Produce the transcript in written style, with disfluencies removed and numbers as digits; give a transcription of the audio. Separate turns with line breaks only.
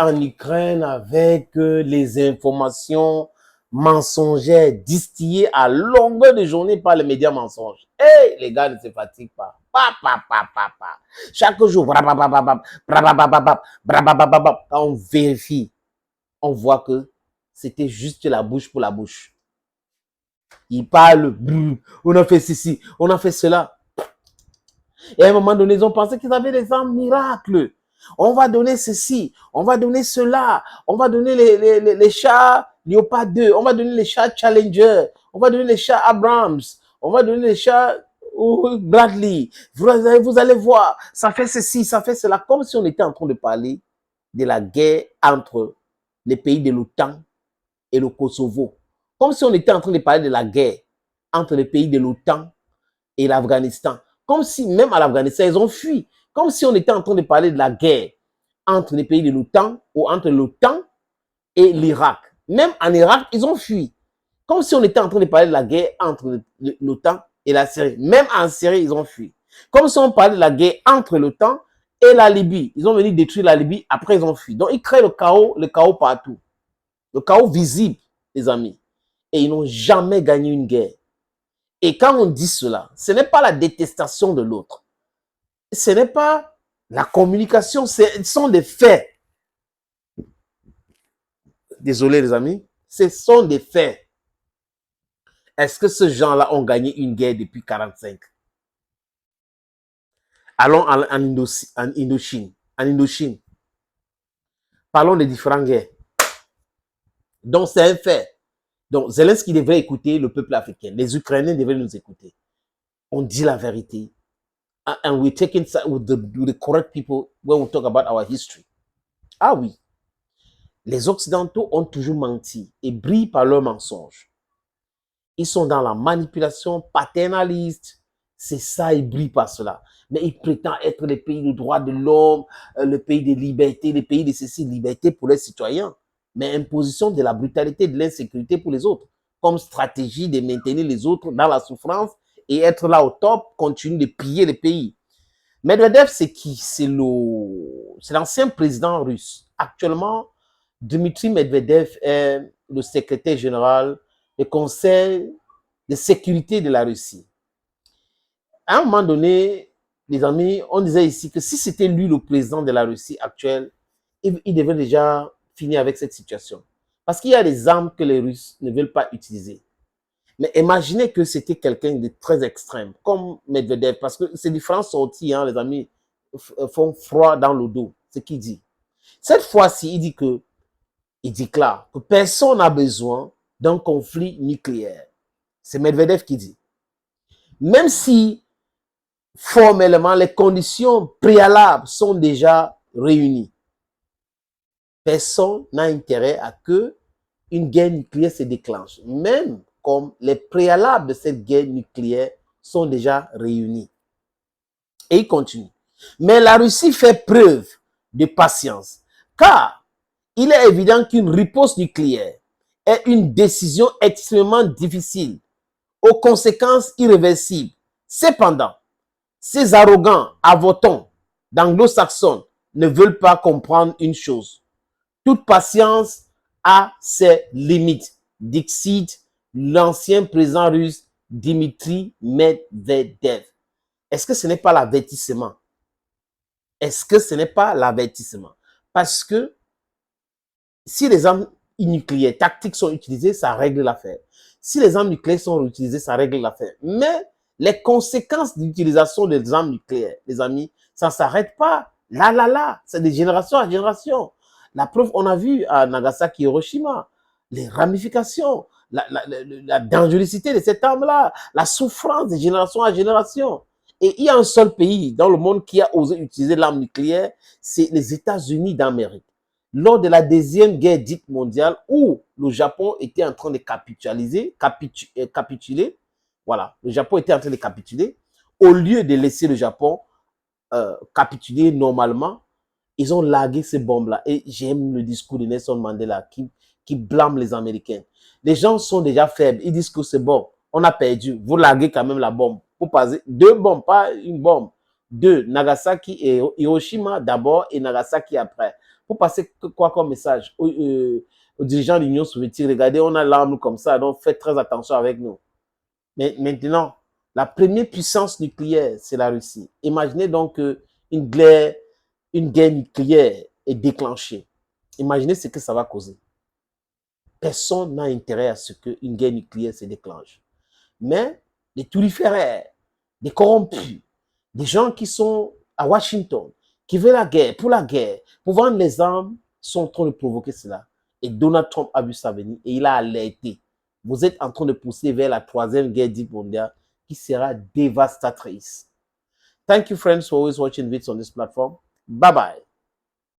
en Ukraine avec les informations mensongères distillées à longueur de journée par les médias mensonges. Hey, les gars ne se fatiguent pas. Chaque jour, quand on vérifie, on voit que c'était juste la bouche pour la bouche. Ils parlent, on a fait ceci, on a fait cela. Et à un moment donné, ils ont pensé qu'ils avaient des armes miracles. On va donner ceci, on va donner cela, on va donner les chats Léopard 2, on va donner les chats Challenger, on va donner les chats Abrams, on va donner les chats Bradley. Vous allez voir, ça fait ceci, ça fait cela, comme si on était en train de parler de la guerre entre les pays de l'OTAN et le Kosovo. Comme si on était en train de parler de la guerre entre les pays de l'OTAN et l'Afghanistan. Comme si, même à l'Afghanistan, ils ont fui. Comme si on était en train de parler de la guerre entre les pays de l'OTAN ou entre l'OTAN et l'Irak. Même en Irak, ils ont fui. Comme si on était en train de parler de la guerre entre l'OTAN et la Syrie. Même en Syrie, ils ont fui. Comme si on parlait de la guerre entre l'OTAN et la Libye. Ils ont venu détruire la Libye, après ils ont fui. Donc, ils créent le chaos partout. Le chaos visible, les amis. Et ils n'ont jamais gagné une guerre. Et quand on dit cela, ce n'est pas la détestation de l'autre. Ce n'est pas la communication, ce sont des faits. Désolé les amis, ce sont des faits. Est-ce que ces gens-là ont gagné une guerre depuis 1945? Allons en Indochine. Parlons des différentes guerres. Donc c'est un fait. Donc Zelensky devrait écouter le peuple africain. Les Ukrainiens devraient nous écouter. On dit la vérité. And we're taking with the correct people when we talk about our history. Ah oui. Les Occidentaux ont toujours menti et brillent par leurs mensonges. Ils sont dans la manipulation paternaliste. C'est ça, ils brillent par cela. Mais ils prétendent être les pays de droits de l'homme, le pays des libertés, les pays de ceci, liberté pour les citoyens. Mais imposition de la brutalité, de l'insécurité pour les autres. Comme stratégie de maintenir les autres dans la souffrance et être là au top, continuer de piller les pays. Medvedev, c'est qui? C'est l'ancien président russe. Actuellement, Dmitry Medvedev est le secrétaire général du Conseil de sécurité de la Russie. À un moment donné, les amis, on disait ici que si c'était lui le président de la Russie actuelle, il devait déjà finir avec cette situation. Parce qu'il y a des armes que les Russes ne veulent pas utiliser. Mais imaginez que c'était quelqu'un de très extrême, comme Medvedev, parce que ces différentes sorties, hein, les amis, font froid dans le dos, ce qu'il dit. Cette fois-ci, il déclare que personne n'a besoin d'un conflit nucléaire. C'est Medvedev qui dit. Même si, formellement, les conditions préalables sont déjà réunies, personne n'a intérêt à que une guerre nucléaire se déclenche, même comme les préalables de cette guerre nucléaire sont déjà réunis. Et il continue. Mais la Russie fait preuve de patience, car il est évident qu'une riposte nucléaire est une décision extrêmement difficile, aux conséquences irréversibles. Cependant, ces arrogants avotons d'anglo-saxons ne veulent pas comprendre une chose. Toute patience a ses limites, dixit l'ancien président russe Dmitry Medvedev. Est-ce que ce n'est pas l'avertissement? Est-ce que ce n'est pas l'avertissement? Parce que si les armes nucléaires tactiques sont utilisées, ça règle l'affaire. Si les armes nucléaires sont utilisées, ça règle l'affaire. Mais les conséquences d'utilisation des armes nucléaires, les amis, ça ne s'arrête pas. Là. C'est de génération à génération. La preuve, on a vu à Nagasaki et Hiroshima, les ramifications, la dangerosité de cette arme-là, la souffrance de génération à génération. Et il y a un seul pays dans le monde qui a osé utiliser l'arme nucléaire, c'est les États-Unis d'Amérique. Lors de la deuxième guerre dite mondiale, où le Japon était en train de capituler, voilà, le Japon était en train de capituler, au lieu de laisser le Japon capituler normalement, ils ont largué ces bombes-là. Et j'aime le discours de Nelson Mandela qui blâme les Américains. Les gens sont déjà faibles. Ils disent que c'est bon, on a perdu. Vous larguez quand même la bombe. Vous passez 2 bombes, pas une bombe. 2, Nagasaki et Hiroshima d'abord et Nagasaki après. Pour passer quoi comme message aux dirigeants de l'Union soviétique? Regardez, on a l'arme comme ça, donc faites très attention avec nous. Mais maintenant, la première puissance nucléaire, c'est la Russie. Imaginez donc une guerre nucléaire est déclenchée. Imaginez ce que ça va causer. Personne n'a intérêt à ce qu'une guerre nucléaire se déclenche. Mais des turiféraires, des corrompus, des gens qui sont à Washington, qui veulent la guerre, pour vendre les armes, sont en train de provoquer cela. Et Donald Trump a vu ça venir et il a alerté. Vous êtes en train de pousser vers la troisième guerre dite mondiale qui sera dévastatrice. Thank you, friends, for always watching videos on this platform. Bye bye.